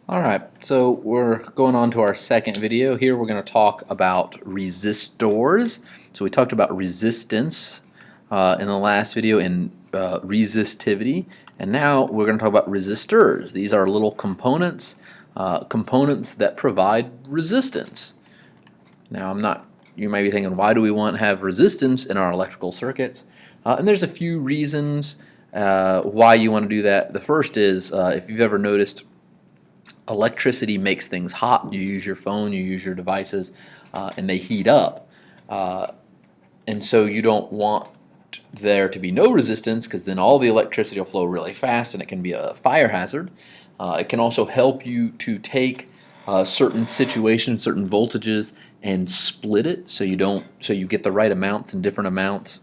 Alright, so we're going on to our second video. Here we're going to talk about resistors. So we talked about resistance in the last video and resistivity, and now we're going to talk about resistors. These are little components, components that provide resistance. Now you might be thinking, why do we want to have resistance in our electrical circuits? And there's a few reasons why you want to do that. The first is, if you've ever noticed, electricity makes things hot. You use your phone, you use your devices, and they heat up. And so you don't want there to be no resistance, because then all the electricity will flow really fast and it can be a fire hazard. It can also help you to take certain situations, certain voltages, and split it so you get the right amounts and different amounts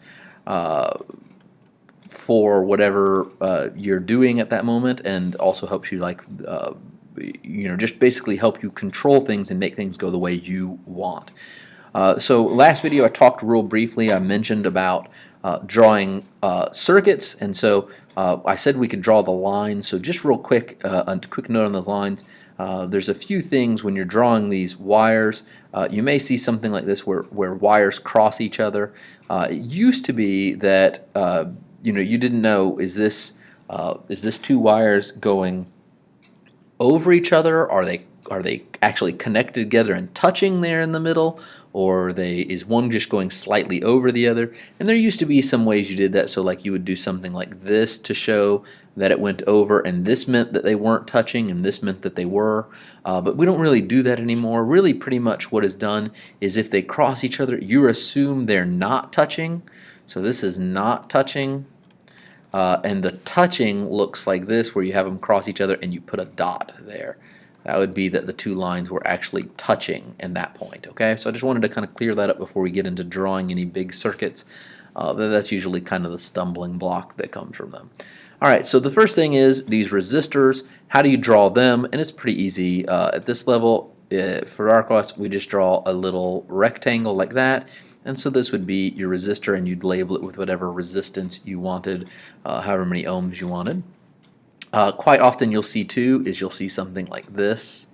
for whatever you're doing at that moment, and also helps you just basically help you control things and make things go the way you want. So last video I talked real briefly, I mentioned about drawing circuits, and so I said we could draw the lines. So just real quick, a quick note on those lines. There's a few things when you're drawing these wires. You may see something like this where wires cross each other. It used to be that you didn't know, is this two wires going over each other? Are they actually connected together and touching there in the middle, or is one just going slightly over the other? And there used to be some ways you did that. So like you would do something like this to show that it went over, and this meant that they weren't touching, and this meant that they were. But we don't really do that anymore. Really, pretty much what is done is if they cross each other, you assume they're not touching. So this is not touching. And the touching looks like this, where you have them cross each other and you put a dot there. That would be that the two lines were actually touching in that point. Okay, so I just wanted to kind of clear that up before we get into drawing any big circuits. That's usually kind of the stumbling block that comes from them. Alright, so the first thing is these resistors. How do you draw them? And it's pretty easy. At this level, for our class, we just draw a little rectangle like that. And so this would be your resistor, and you'd label it with whatever resistance you wanted, however many ohms you wanted. Quite often you'll see something like this,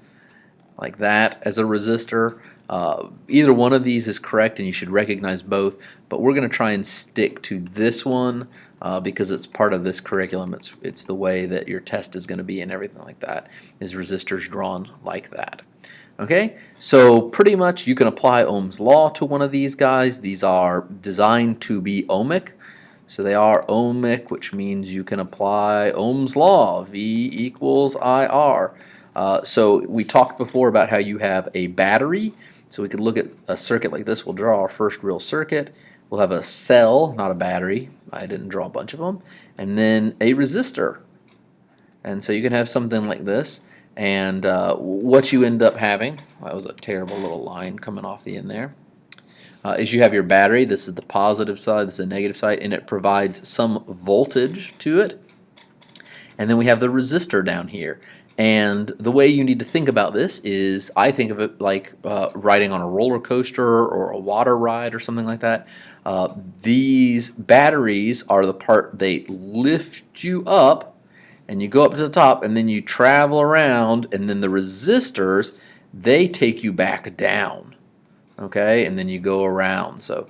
like that, as a resistor. Either one of these is correct, and you should recognize both, but we're going to try and stick to this one because it's part of this curriculum. It's the way that your test is going to be and everything like that, is resistors drawn like that. Okay, so pretty much you can apply Ohm's law to one of these guys. These are designed to be ohmic. So they are ohmic, which means you can apply Ohm's law, V equals IR. So we talked before about how you have a battery. So we could look at a circuit like this. We'll draw our first real circuit. We'll have a cell, not a battery. I didn't draw a bunch of them. And then a resistor. And so you can have something like this. And what you end up having, that was a terrible little line coming off the end there, is you have your battery. This is the positive side, this is the negative side, and it provides some voltage to it. And then we have the resistor down here. And the way you need to think about this is, I think of it like riding on a roller coaster or a water ride or something like that. These batteries are the part they lift you up, and you go up to the top, and then you travel around, and then the resistors, they take you back down. Okay, and then you go around. So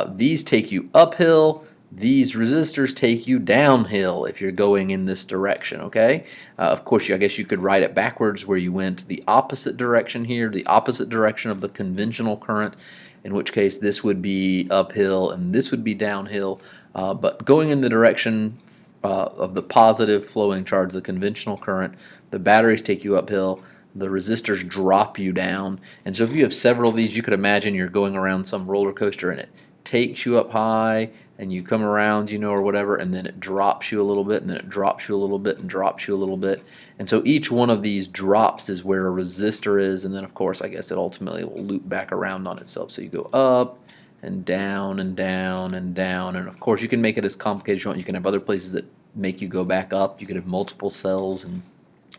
these take you uphill, these resistors take you downhill if you're going in this direction. Okay, of course, I guess you could write it backwards, where you went the opposite direction here, the opposite direction of the conventional current, in which case this would be uphill and this would be downhill. But going in the direction of the positive flowing charge, the conventional current, the batteries take you uphill, the resistors drop you down. And so if you have several of these, you could imagine you're going around some roller coaster, and it takes you up high, and you come around, or whatever, and then it drops you a little bit, and then it drops you a little bit, and drops you a little bit. And so each one of these drops is where a resistor is, and then of course I guess it ultimately will loop back around on itself. So you go up and down and down and down, and of course you can make it as complicated as you want. You can have other places that make you go back up. You could have multiple cells,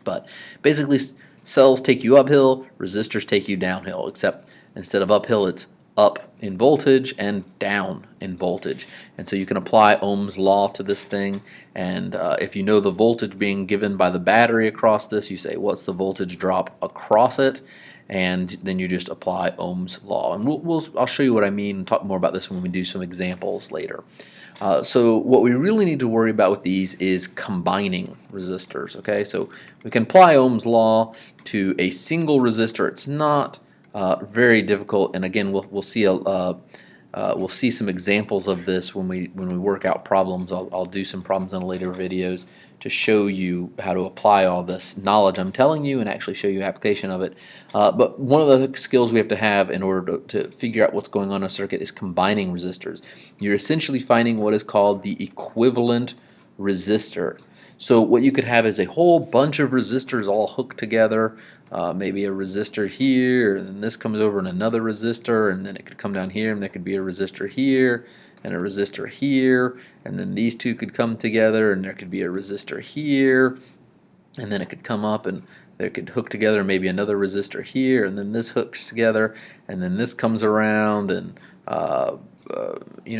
but basically cells take you uphill, resistors take you downhill, except instead of uphill it's up in voltage and down in voltage. And so you can apply Ohm's law to this thing, and if you know the voltage being given by the battery across this, you say what's the voltage drop across it, and then you just apply Ohm's law. And I'll show you what I mean and talk more about this when we do some examples later. So what we really need to worry about with these is combining resistors. Okay, so we can apply Ohm's law to a single resistor. It's not very difficult, and again, we'll see some examples of this when we work out problems. I'll do some problems in later videos to show you how to apply all this knowledge I'm telling you and actually show you application of it. But one of the skills we have to have in order to figure out what's going on in a circuit is combining resistors. You're essentially finding what is called the equivalent resistor. So what you could have is a whole bunch of resistors all hooked together, maybe a resistor here, and then this comes over in another resistor, and then it could come down here, and there could be a resistor here, and a resistor here, and then these two could come together, and there could be a resistor here, and then it could come up, and they could hook together maybe another resistor here, and then this hooks together, and then this comes around, and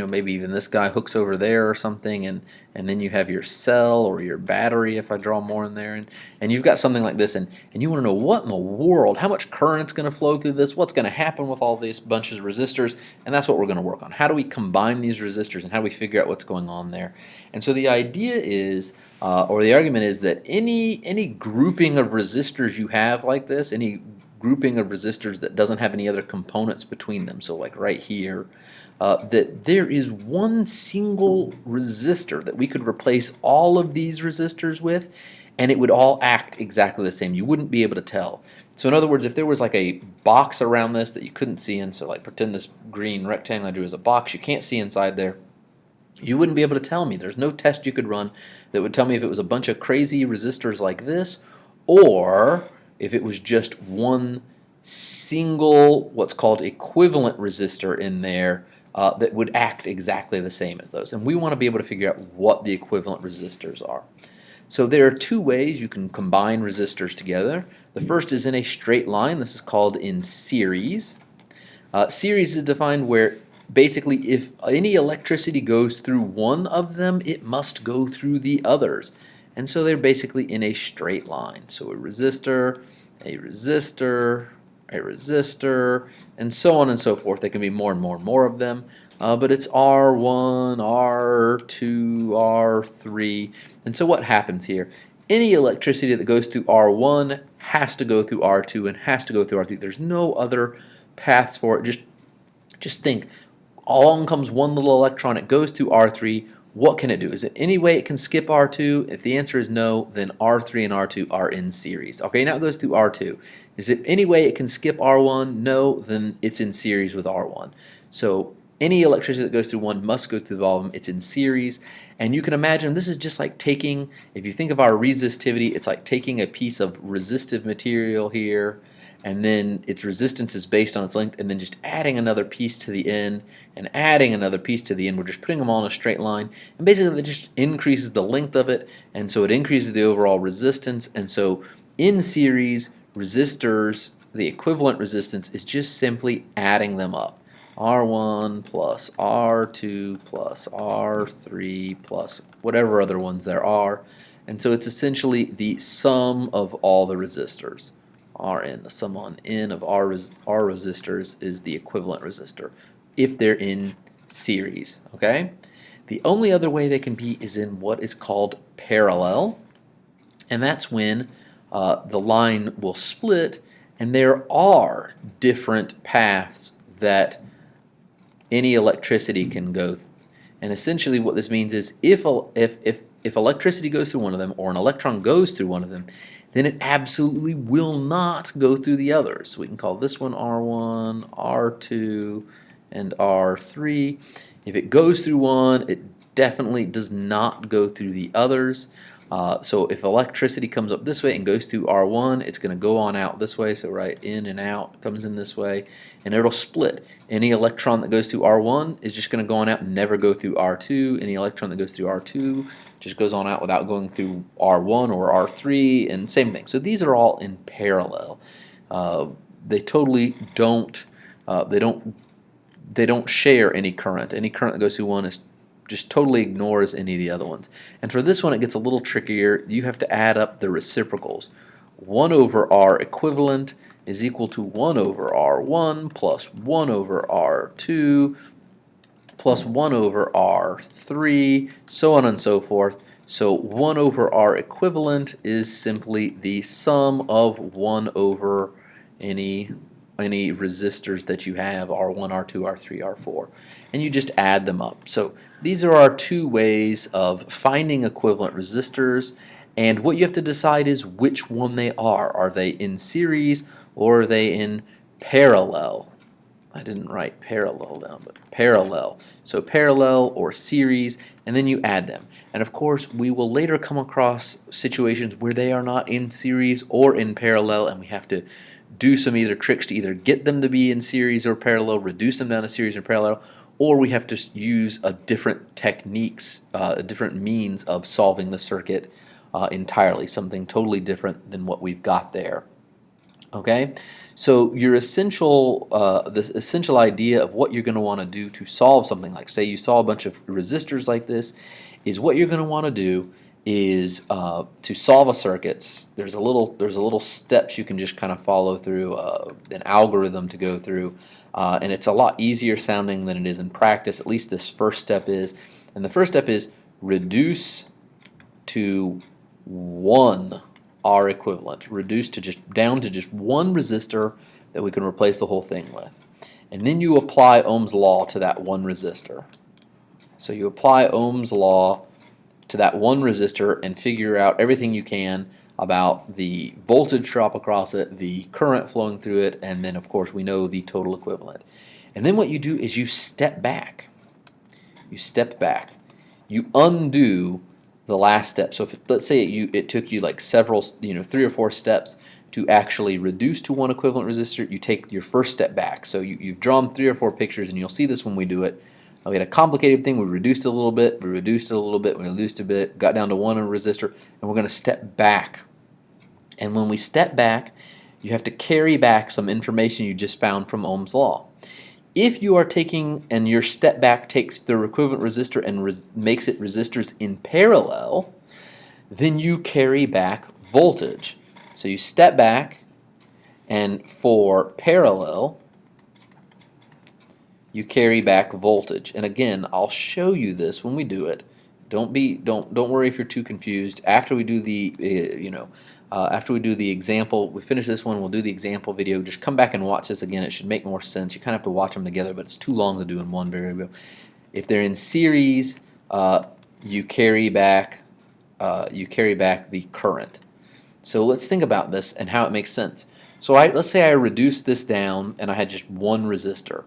maybe even this guy hooks over there or something, and then you have your cell or your battery if I draw more in there, and you've got something like this, and you want to know what in the world, how much current's going to flow through this, what's going to happen with all these bunches of resistors, and that's what we're going to work on. How do we combine these resistors, and how do we figure out what's going on there? And so the idea is, or the argument is, that any grouping of resistors you have like this, any grouping of resistors that doesn't have any other components between them, so like right here, that there is one single resistor that we could replace all of these resistors with, and it would all act exactly the same. You wouldn't be able to tell. So in other words, if there was like a box around this that you couldn't see in, so like pretend this green rectangle I drew as a box, you can't see inside there, you wouldn't be able to tell me. There's no test you could run that would tell me if it was a bunch of crazy resistors like this, or if it was just one single, what's called equivalent resistor in there, that would act exactly the same as those. And we want to be able to figure out what the equivalent resistors are. So there are two ways you can combine resistors together. The first is in a straight line. This is called in series. Series is defined where basically if any electricity goes through one of them, it must go through the others. And so they're basically in a straight line. So a resistor, a resistor, a resistor, and so on and so forth. There can be more and more and more of them, but it's R1, R2, R3, and so what happens here? Any electricity that goes through R1 has to go through R2 and has to go through R3. There's no other paths for it. Just think, along comes one little electron, it goes through R3. What can it do? Is it any way it can skip R2? If the answer is no, then R3 and R2 are in series. Okay, now it goes through R2. Is it any way it can skip R1? No, then it's in series with R1. So any electricity that goes through one must go through all of them. It's in series. And you can imagine this is just like taking, if you think of our resistivity, it's like taking a piece of resistive material here, and then its resistance is based on its length, and then just adding another piece to the end and adding another piece to the end. We're just putting them all in a straight line, and basically it just increases the length of it, and so it increases the overall resistance. And so in series resistors, the equivalent resistance is just simply adding them up. R1 plus R2 plus R3 plus whatever other ones there are, and so it's essentially the sum of all the resistors. Rn, the sum on n of R resistors is the equivalent resistor if they're in series. Okay? The only other way they can be is in what is called parallel, and that's when the line will split and there are different paths that any electricity can go through. And essentially what this means is if electricity goes through one of them, or an electron goes through one of them, then it absolutely will not go through the others. So we can call this one R1, R2, and R3. If it goes through one, it definitely does not go through the others. So if electricity comes up this way and goes through R1, it's going to go on out this way, so right in and out, comes in this way, and it'll split. Any electron that goes through R1 is just going to go on out and never go through R2. Any electron that goes through R2 just goes on out without going through R1 or R3, and same thing. So these are all in parallel. They totally don't, they don't share any current. Any current that goes through one is just totally ignores any of the other ones. And for this one, it gets a little trickier. You have to add up the reciprocals. 1 over R equivalent is equal to 1 over R1 plus 1 over R2 plus 1 over R3, so on and so forth. So 1 over R equivalent is simply the sum of 1 over any resistors that you have, R1, R2, R3, R4, and you just add them up. So these are our two ways of finding equivalent resistors, and what you have to decide is which one they are. Are they in series or are they in parallel? I didn't write parallel down, but parallel. So parallel or series, and then you add them. And of course, we will later come across situations where they are not in series or in parallel, and we have to do some either tricks to either get them to be in series or parallel, reduce them down to series or parallel, or we have to use a different techniques, a different means of solving the circuit entirely, something totally different than what we've got there. Okay, so your essential, this essential idea of what you're going to want to do to solve something like, say you saw a bunch of resistors like this, is what you're going to want to do is to solve a circuit. There's a little steps you can just kind of follow through, an algorithm to go through, and it's a lot easier sounding than it is in practice. At least this first step is, and the first step is reduce to 1 R equivalent, reduced to down to just one resistor that we can replace the whole thing with. And then you apply Ohm's law to that one resistor. So you apply Ohm's law to that one resistor and figure out everything you can about the voltage drop across it, the current flowing through it, and then of course we know the total equivalent. And then what you do is you step back. You step back. You undo the last step. So if let's say it took you like several, 3 or 4 steps to actually reduce to one equivalent resistor, you take your first step back. So you've drawn 3 or 4 pictures, and you'll see this when we do it. We had a complicated thing, we reduced it a little bit, we reduced it a little bit, we reduced it a bit, got down to 1 resistor, and we're going to step back. And when we step back, you have to carry back some information you just found from Ohm's law. If you are taking, and your step back takes the equivalent resistor and makes it resistors in parallel, then you carry back voltage. So you step back, and for parallel, you carry back voltage. And again, I'll show you this when we do it. Don't worry if you're too confused. After we do the after we do the example, we finish this one, we'll do the example video. Just come back and watch this again. It should make more sense. You kind of have to watch them together, but it's too long to do in one video. If they're in series, you carry back the current. So let's think about this and how it makes sense. So let's say I reduced this down and I had just one resistor.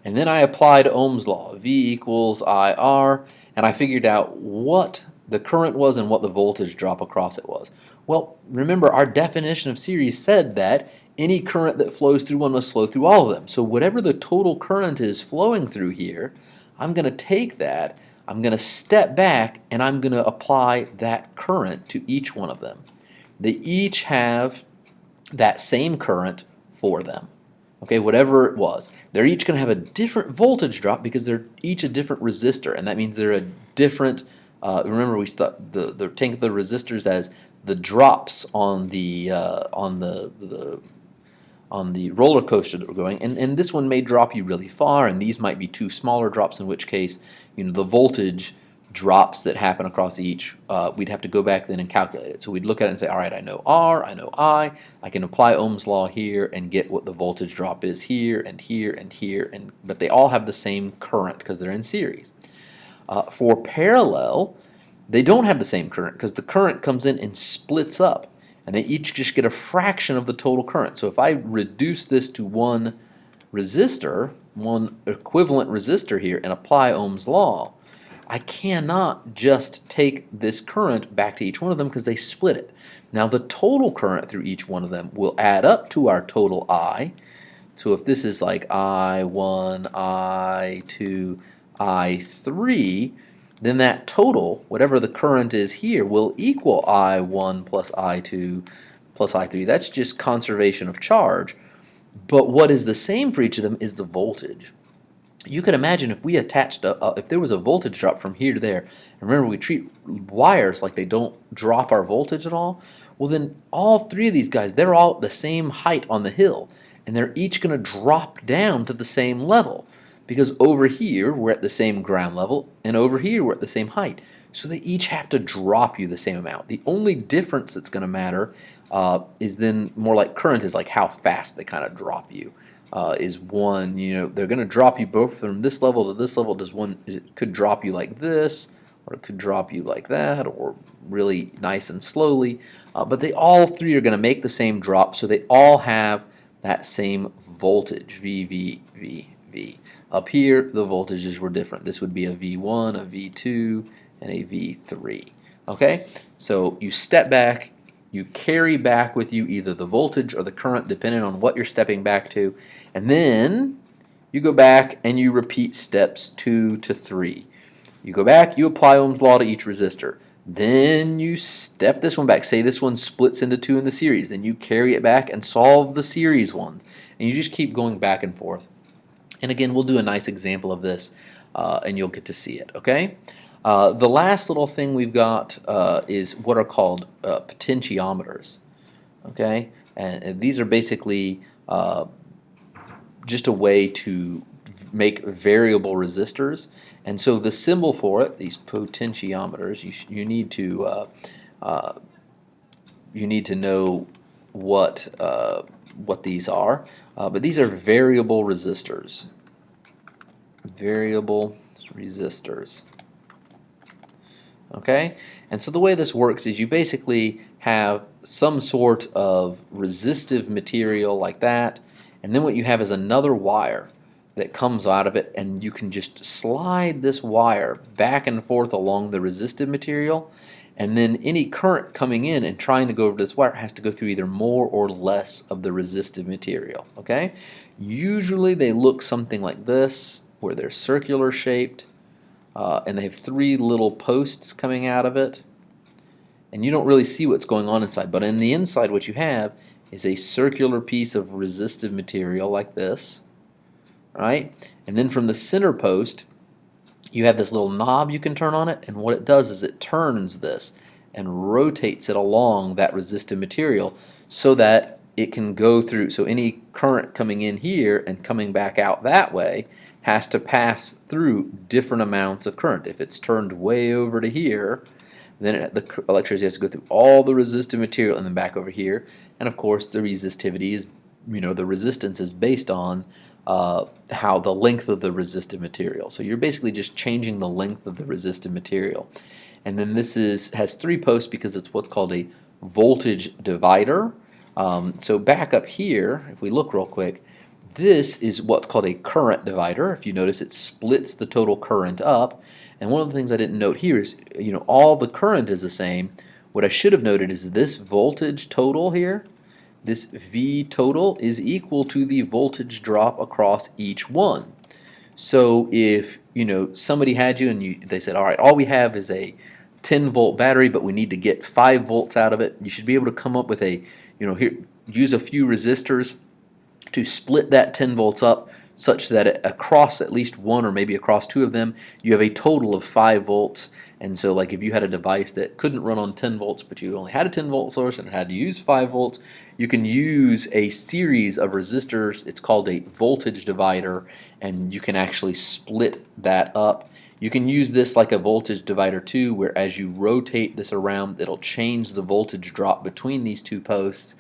And then I applied Ohm's law, V equals IR, and I figured out what the current was and what the voltage drop across it was. Well, remember our definition of series said that any current that flows through one must flow through all of them. So whatever the total current is flowing through here, I'm going to take that, I'm going to step back, and I'm going to apply that current to each one of them. They each have that same current for them. Okay, whatever it was. They're each going to have a different voltage drop because they're each a different resistor, and that means they're a different, remember we think of the resistors as the drops on the roller coaster that we're going, and this one may drop you really far, and these might be 2 smaller drops, in which case, the voltage drops that happen across each, we'd have to go back then and calculate it. So we'd look at it and say, all right, I know R, I know I can apply Ohm's law here and get what the voltage drop is here and here and here, but they all have the same current because they're in series. For parallel, they don't have the same current because the current comes in and splits up, and they each just get a fraction of the total current. So if I reduce this to one resistor, one equivalent resistor here, and apply Ohm's law, I cannot just take this current back to each one of them because they split it. Now the total current through each one of them will add up to our total I. So if this is like I1, I2, I3, then that total, whatever the current is here, will equal I1 plus I2 plus I3. That's just conservation of charge. But what is the same for each of them is the voltage. You could imagine if we attached if there was a voltage drop from here to there. Remember, we treat wires like they don't drop our voltage at all. Well, then all three of these guys, they're all the same height on the hill, and they're each going to drop down to the same level, because over here we're at the same ground level, and over here we're at the same height. So they each have to drop you the same amount. The only difference that's going to matter is then more like current, is like how fast they kind of drop you. Is one, they're going to drop you both from this level to this level. It could drop you like this, or it could drop you like that, or really nice and slowly. But they all three are going to make the same drop, so they all have that same voltage, V, V, V, V. Up here, the voltages were different. This would be a V1, a V2, and a V3. Okay, so you step back, you carry back with you either the voltage or the current, depending on what you're stepping back to, and then you go back and you repeat steps 2 to 3. You go back, you apply Ohm's law to each resistor. Then you step this one back. Say this one splits into 2 in the series. Then you carry it back and solve the series ones. And you just keep going back and forth. And again, we'll do a nice example of this, and you'll get to see it, okay? The last little thing we've got is what are called potentiometers, okay? And these are basically just a way to make variable resistors. And so the symbol for it, these potentiometers, you need to know what these are. But these are variable resistors. Variable resistors. Okay? And so the way this works is you basically have some sort of resistive material like that, and then what you have is another wire that comes out of it, and you can just slide this wire back and forth along the resistive material, and then any current coming in and trying to go over this wire has to go through either more or less of the resistive material. Okay? Usually they look something like this, where they're circular shaped, and they have 3 little posts coming out of it, and you don't really see what's going on inside, but in the inside what you have is a circular piece of resistive material like this, right? And then from the center post you have this little knob you can turn on it, and what it does is it turns this and rotates it along that resistive material so that it can go through. So any current coming in here and coming back out that way has to pass through different amounts of current. If it's turned way over to here, then the electricity has to go through all the resistive material and then back over here. And of course the resistivity is, the resistance is based on how the length of the resistive material. So you're basically just changing the length of the resistive material. And then this has 3 posts because it's what's called a voltage divider. So back up here, if we look real quick, this is what's called a current divider. If you notice, it splits the total current up. And one of the things I didn't note here is, all the current is the same. What I should have noted is this voltage total here, this V total, is equal to the voltage drop across each one. So if somebody had you and they said, all right, all we have is a 10-volt battery, but we need to get 5 volts out of it, you should be able to come up with use a few resistors to split that 10 volts up such that across at least one or maybe across 2 of them you have a total of 5 volts. And so like if you had a device that couldn't run on 10 volts but you only had a 10 volt source and it had to use 5 volts, you can use a series of resistors. It's called a voltage divider, and you can actually split that up. You can use this like a voltage divider too, where as you rotate this around it'll change the voltage drop between these 2 posts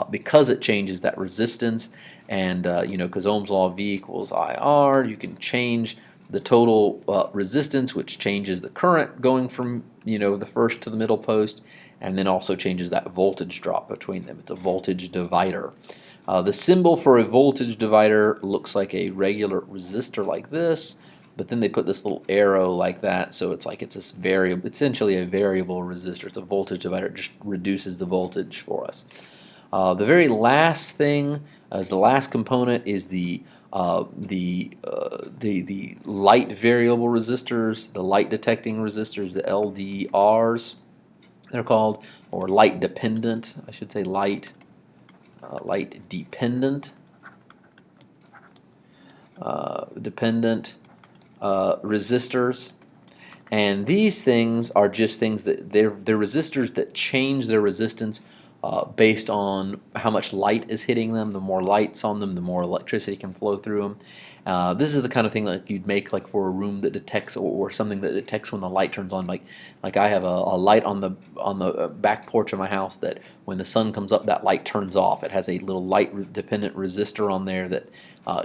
because it changes that resistance. And because Ohm's law, V equals IR, you can change the total resistance, which changes the current going from the first to the middle post, and then also changes that voltage drop between them. It's a voltage divider. The symbol for a voltage divider looks like a regular resistor like this, but then they put this little arrow like that, so it's like it's this variable, essentially a variable resistor. It's a voltage divider. It just reduces the voltage for us. The very last thing, as the last component, is the light variable resistors, the light detecting resistors, the LDRs, they're called, or light dependent, I should say, light dependent resistors. And these things are just things that they're resistors that change their resistance based on how much light is hitting them. The more light's on them, the more electricity can flow through them. This is the kind of thing that you'd make like for a room that detects, or something that detects when the light turns on. Like I have a light on the back porch of my house that when the sun comes up, that light turns off. It has a little light dependent resistor on there that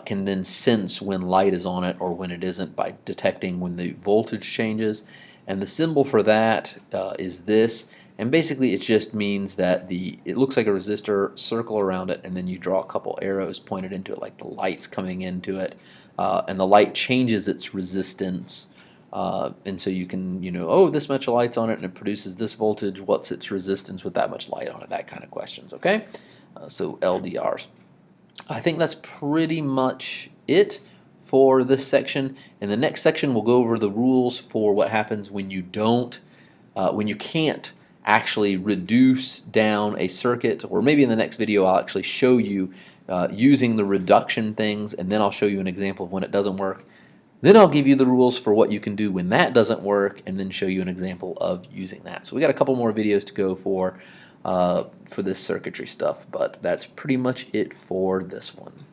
can then sense when light is on it or when it isn't by detecting when the voltage changes. And the symbol for that is this. And basically it just means that it looks like a resistor, circle around it, and then you draw a couple arrows pointed into it like the light's coming into it. And the light changes its resistance. And so you can, oh, this much light's on it and it produces this voltage. What's its resistance with that much light on it? That kind of questions, okay? So LDRs. I think that's pretty much it for this section. In the next section, we'll go over the rules for what happens when you can't actually reduce down a circuit, or maybe in the next video I'll actually show you using the reduction things, and then I'll show you an example of when it doesn't work. Then I'll give you the rules for what you can do when that doesn't work, and then show you an example of using that. So we got a couple more videos to go for this circuitry stuff, but that's pretty much it for this one.